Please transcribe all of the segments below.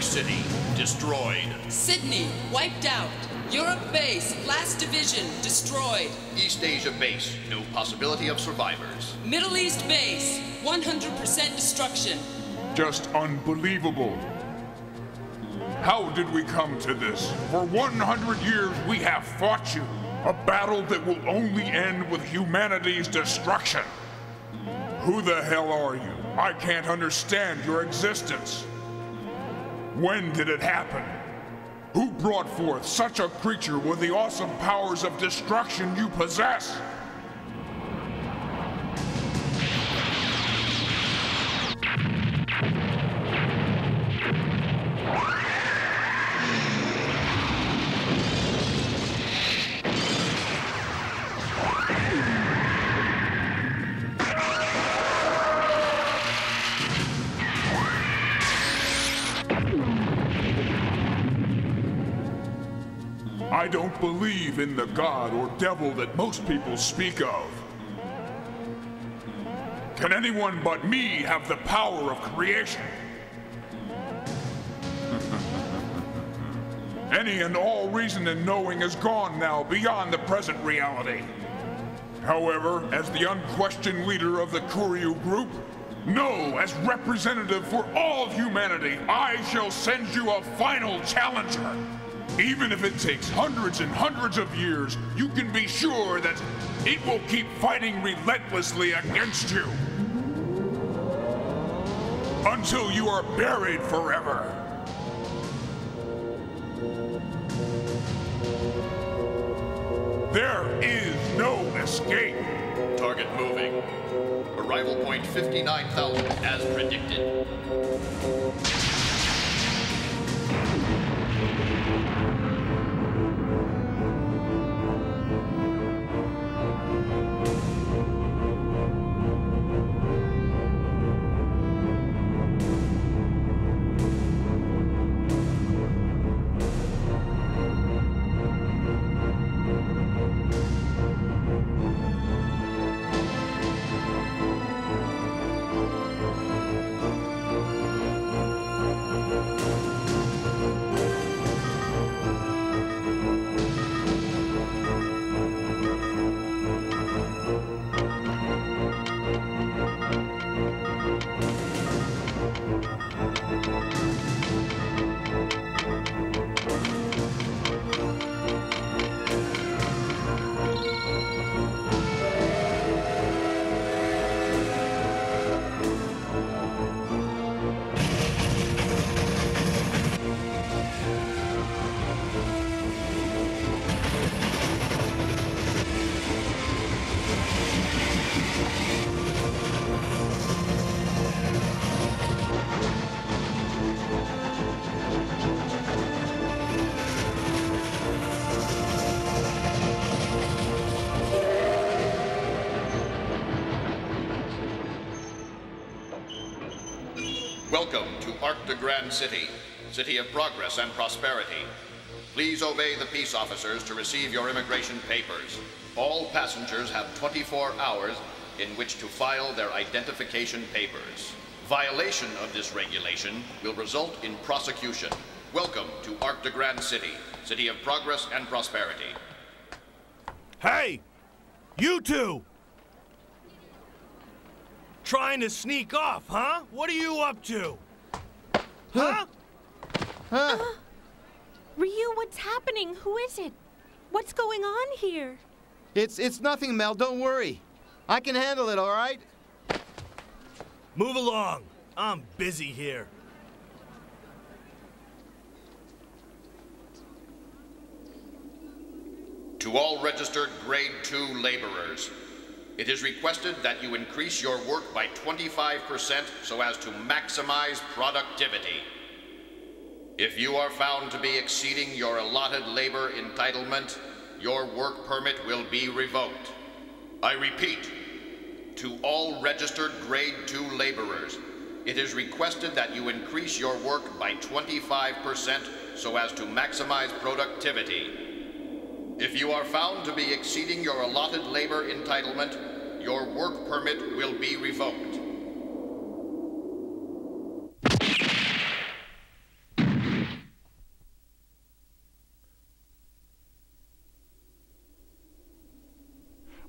York City, destroyed. Sydney, wiped out. Europe base, last division, destroyed. East Asia base, no possibility of survivors. Middle East base, 100% destruction. Just unbelievable. How did we come to this? For 100 years we have fought you. A battle that will only end with humanity's destruction. Who the hell are you? I can't understand your existence. When did it happen? Who brought forth such a creature with the awesome powers of destruction you possess? I don't believe in the god or devil that most people speak of. Can anyone but me have the power of creation? Any and all reason and knowing is gone now beyond the present reality. However, as the unquestioned leader of the Kuryu group, no, as representative for all of humanity, I shall send you a final challenger. Even if it takes hundreds and hundreds of years, you can be sure that it will keep fighting relentlessly against you. Until you are buried forever. There is no escape. Target moving. Arrival point 59,000 as predicted. Welcome to Arc de Grand City, city of progress and prosperity. Please obey the peace officers to receive your immigration papers. All passengers have 24 hours in which to file their identification papers. Violation of this regulation will result in prosecution. Welcome to Arc de Grand City, city of progress and prosperity. Hey! You two! Trying to sneak off, huh? What are you up to? Huh? Ryu, what's happening? Who is it? What's going on here? It's nothing, Mel. Don't worry. I can handle it, all right? Move along. I'm busy here. To all registered Grade 2 laborers, it is requested that you increase your work by 25% so as to maximize productivity. If you are found to be exceeding your allotted labor entitlement, your work permit will be revoked. I repeat, to all registered Grade 2 laborers, it is requested that you increase your work by 25% so as to maximize productivity. If you are found to be exceeding your allotted labor entitlement, your work permit will be revoked.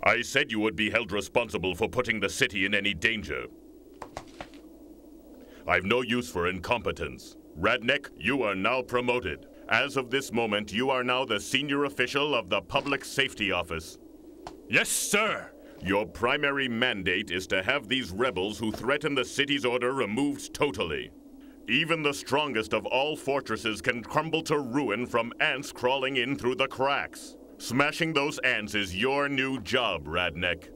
I said you would be held responsible for putting the city in any danger. I've no use for incompetence. Radnek, you are now promoted. As of this moment, you are now the senior official of the Public Safety Office. Yes, sir. Your primary mandate is to have these rebels who threaten the city's order removed totally. Even the strongest of all fortresses can crumble to ruin from ants crawling in through the cracks. Smashing those ants is your new job, Radnek.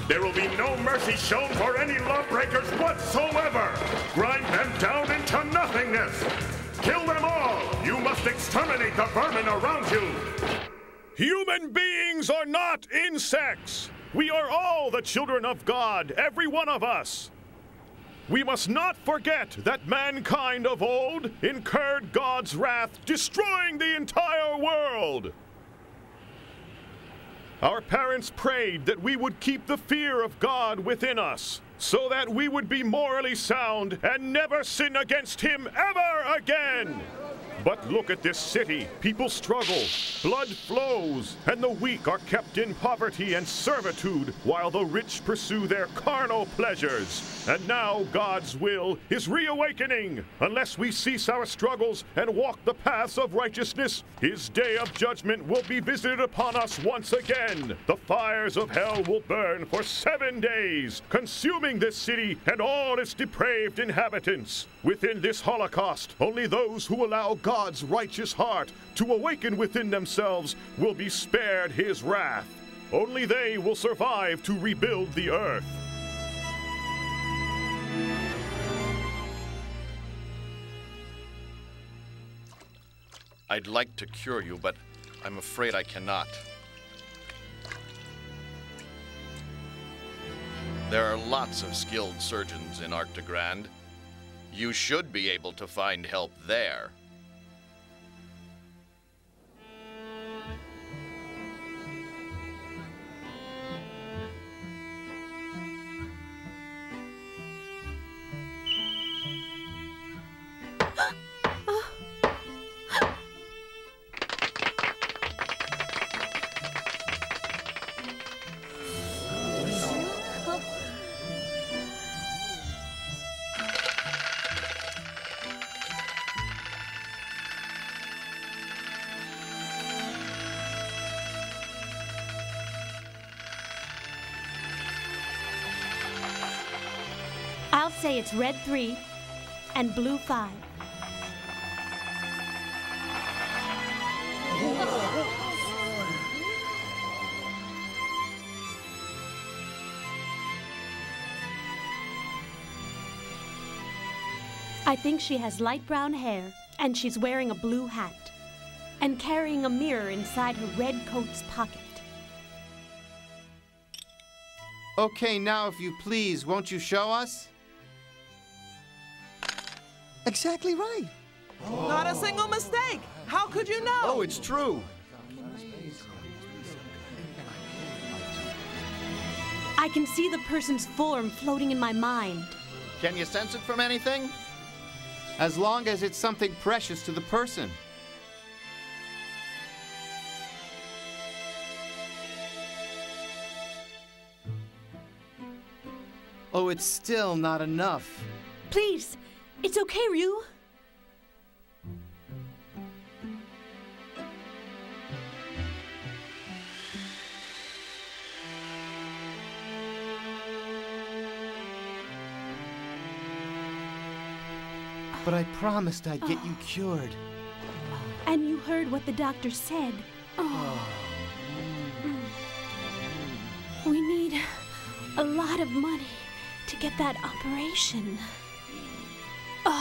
There will be no mercy shown for any lawbreakers whatsoever! Grind them down into nothingness! Kill them all! You must exterminate the vermin around you! Human beings are not insects! We are all the children of God, every one of us! We must not forget that mankind of old incurred God's wrath, destroying the entire world! Our parents prayed that we would keep the fear of God within us, so that we would be morally sound and never sin against Him ever again. But look at this city. People struggle, blood flows, and the weak are kept in poverty and servitude, while the rich pursue their carnal pleasures. And now God's will is reawakening. Unless we cease our struggles and walk the paths of righteousness, His day of judgment will be visited upon us once again. The fires of hell will burn for 7 days, consuming this city and all its depraved inhabitants. Within this Holocaust, only those who allow God's righteous heart to awaken within themselves will be spared His wrath. Only they will survive to rebuild the earth. I'd like to cure you, but I'm afraid I cannot. There are lots of skilled surgeons in Arctigrand. You should be able to find help there. I'll say it's red 3 and blue 5. I think she has light brown hair, and she's wearing a blue hat, and carrying a mirror inside her red coat's pocket. Okay, now if you please, won't you show us? Exactly right. Not a single mistake. How could you know? Oh, it's true. I can see the person's form floating in my mind. Can you sense it from anything? As long as it's something precious to the person. Oh, it's still not enough. Please, it's okay, Ryu. But I promised I'd get you cured. And you heard what the doctor said. We need a lot of money to get that operation. Yeah,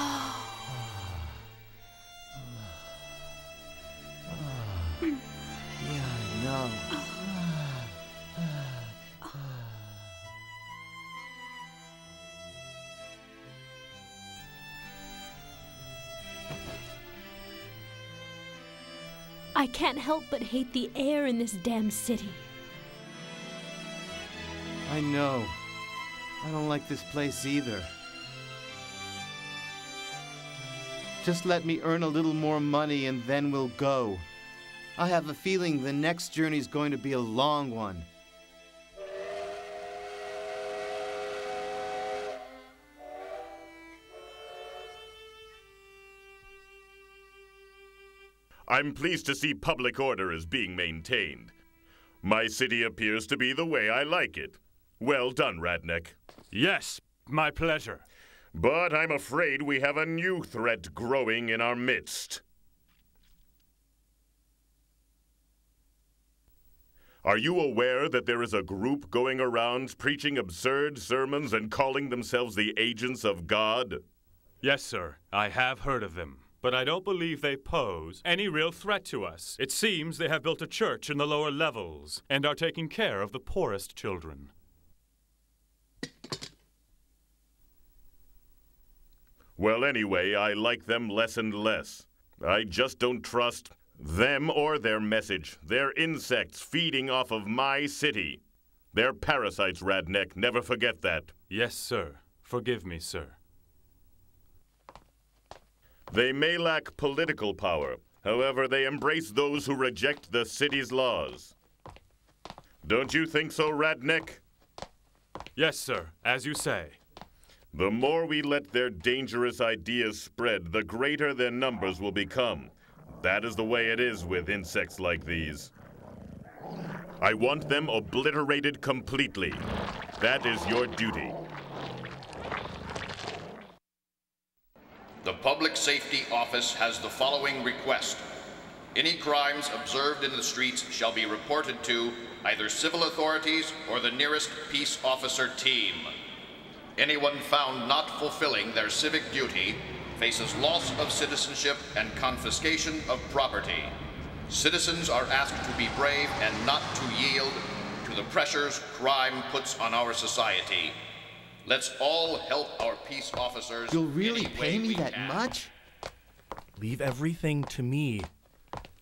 I know. I can't help but hate the air in this damn city. I know. I don't like this place either. Just let me earn a little more money and then we'll go. I have a feeling the next journey's going to be a long one. I'm pleased to see public order is being maintained. My city appears to be the way I like it. Well done, Radneck. Yes, my pleasure. But I'm afraid we have a new threat growing in our midst. Are you aware that there is a group going around preaching absurd sermons and calling themselves the agents of God? Yes, sir. I have heard of them. But I don't believe they pose any real threat to us. It seems they have built a church in the lower levels and are taking care of the poorest children. Well, anyway, I like them less and less. I just don't trust them or their message. They're insects feeding off of my city. They're parasites, Radneck. Never forget that. Yes, sir. Forgive me, sir. They may lack political power. However, they embrace those who reject the city's laws. Don't you think so, Radneck? Yes, sir. As you say. The more we let their dangerous ideas spread, the greater their numbers will become. That is the way it is with insects like these. I want them obliterated completely. That is your duty. The Public Safety Office has the following request. Any crimes observed in the streets shall be reported to either civil authorities or the nearest peace officer team. Anyone found not fulfilling their civic duty faces loss of citizenship and confiscation of property. Citizens are asked to be brave and not to yield to the pressures crime puts on our society. Let's all help our peace officers. You'll really any way pay me we that can. much? Leave everything to me.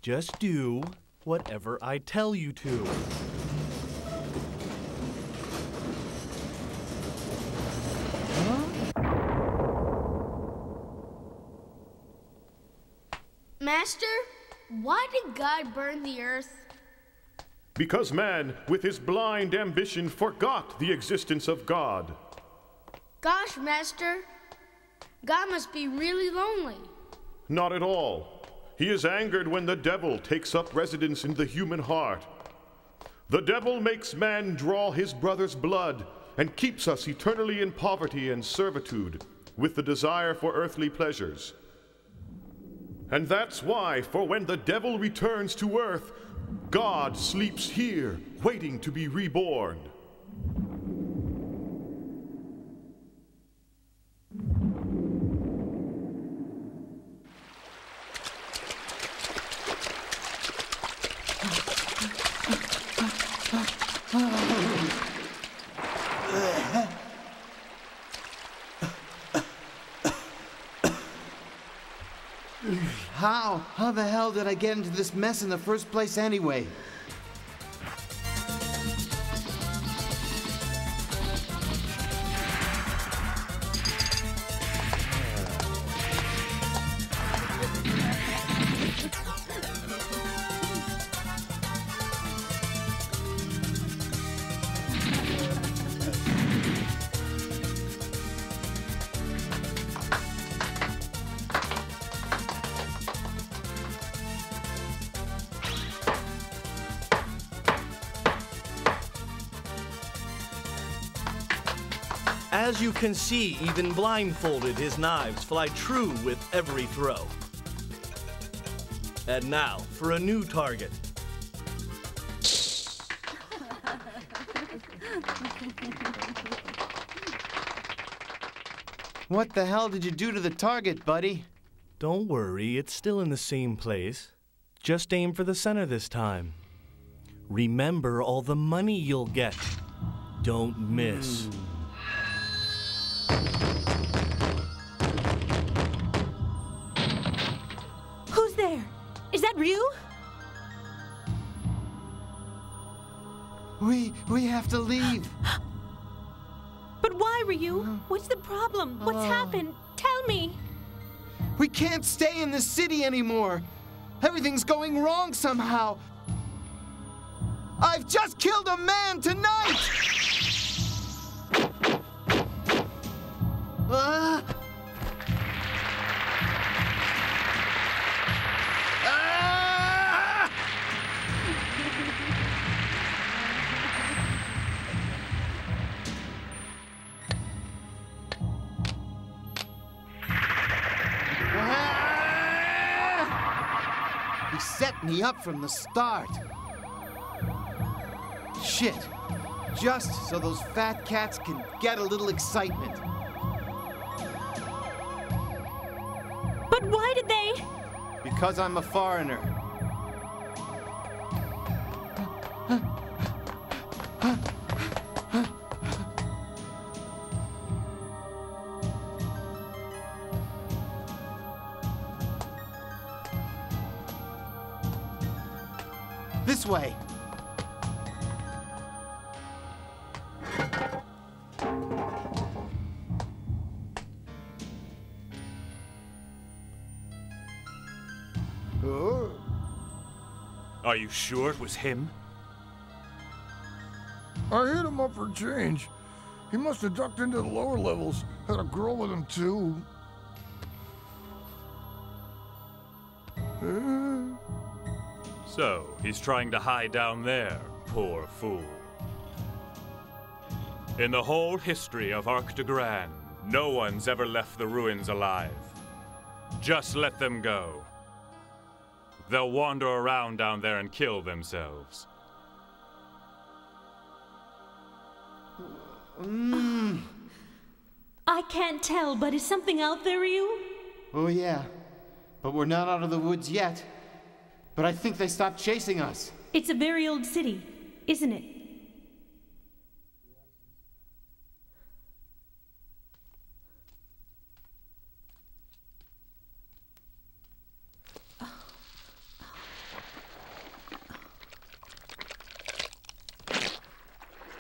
Just do whatever I tell you to. Master, why did God burn the earth? Because man, with his blind ambition, forgot the existence of God. Gosh, Master, God must be really lonely. Not at all. He is angered when the devil takes up residence in the human heart. The devil makes man draw his brother's blood and keeps us eternally in poverty and servitude with the desire for earthly pleasures. And that's why, for when the devil returns to earth, God sleeps here, waiting to be reborn. How the hell did I get into this mess in the first place anyway? As you can see, even blindfolded, his knives fly true with every throw. And now, for a new target. What the hell did you do to the target, buddy? Don't worry, it's still in the same place. Just aim for the center this time. Remember all the money you'll get. Don't miss. Who's there? Is that Ryu? We have to leave. But why, Ryu? What's the problem? What's happened? Tell me. We can't stay in this city anymore. Everything's going wrong somehow. I've just killed a man tonight! He set me up from the start. Shit. Just so those fat cats can get a little excitement. But why did they? Because I'm a foreigner. This way. Are you sure it was him? I hit him up for change. He must have ducked into the lower levels. Had a girl with him, too. So, he's trying to hide down there, poor fool. In the whole history of Arc de Gran, no one's ever left the ruins alive. Just let them go. They'll wander around down there and kill themselves. I can't tell, but is something out there, Ryu? Oh, yeah. But we're not out of the woods yet. But I think they stopped chasing us. It's a very old city, isn't it?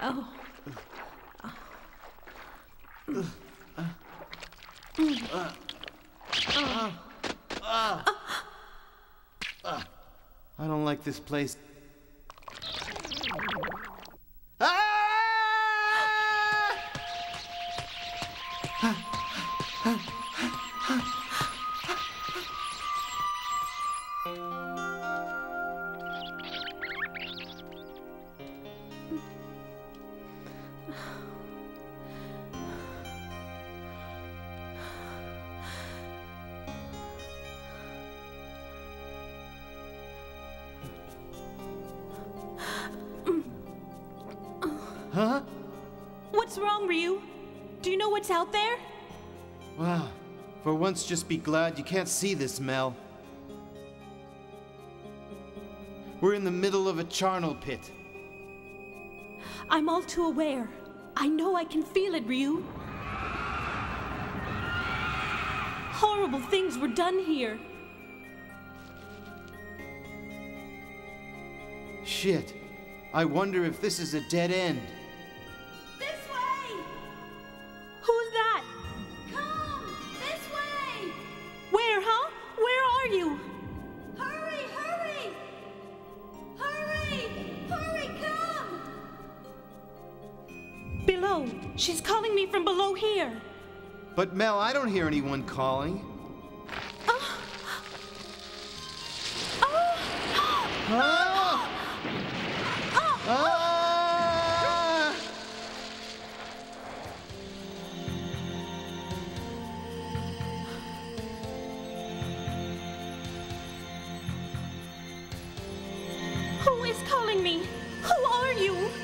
Oh. I don't like this place. Huh? What's wrong, Ryu? Do you know what's out there? Wow. For once, just be glad you can't see this, Mel. We're in the middle of a charnel pit. I'm all too aware. I know I can feel it, Ryu. Horrible things were done here. Shit. I wonder if this is a dead end. This way! Who's that? Come! This way! Where, huh? Where are you? Hurry! Hurry! Hurry! Hurry, come! Below. She's calling me from below here. But Mel, I don't hear anyone calling. telling me? Who are you?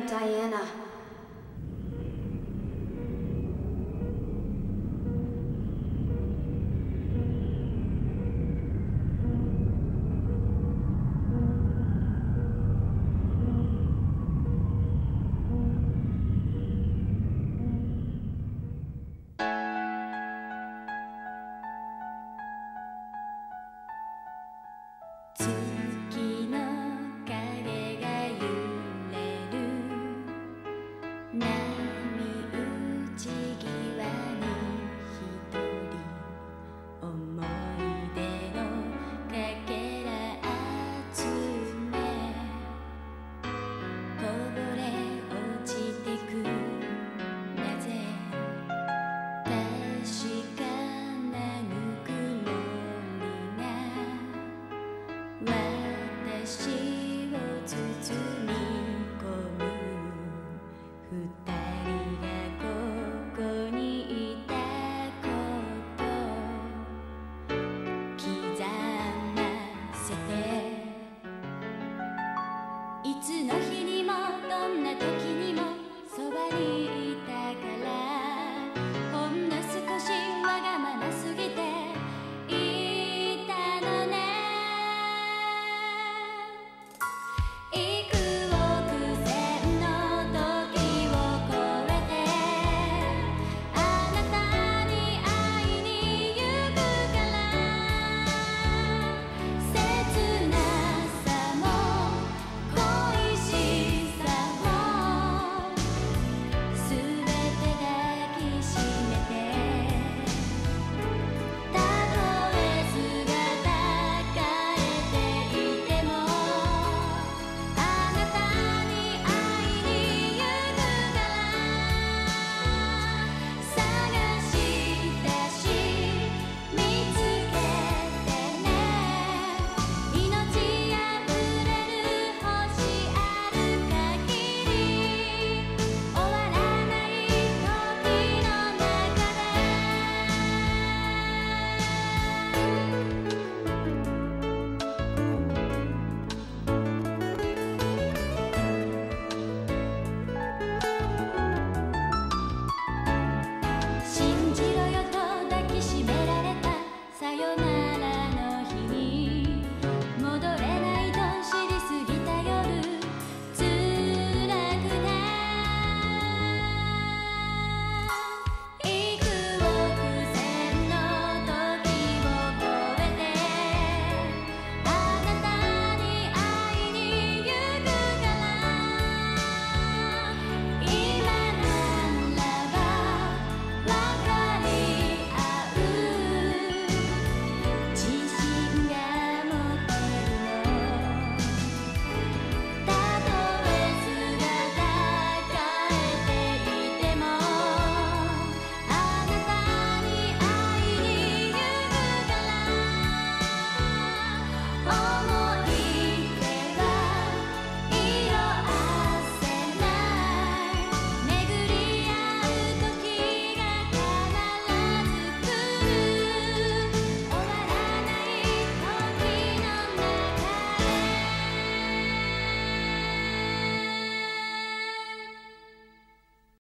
Diana.いつの日にもどんな時にもそばに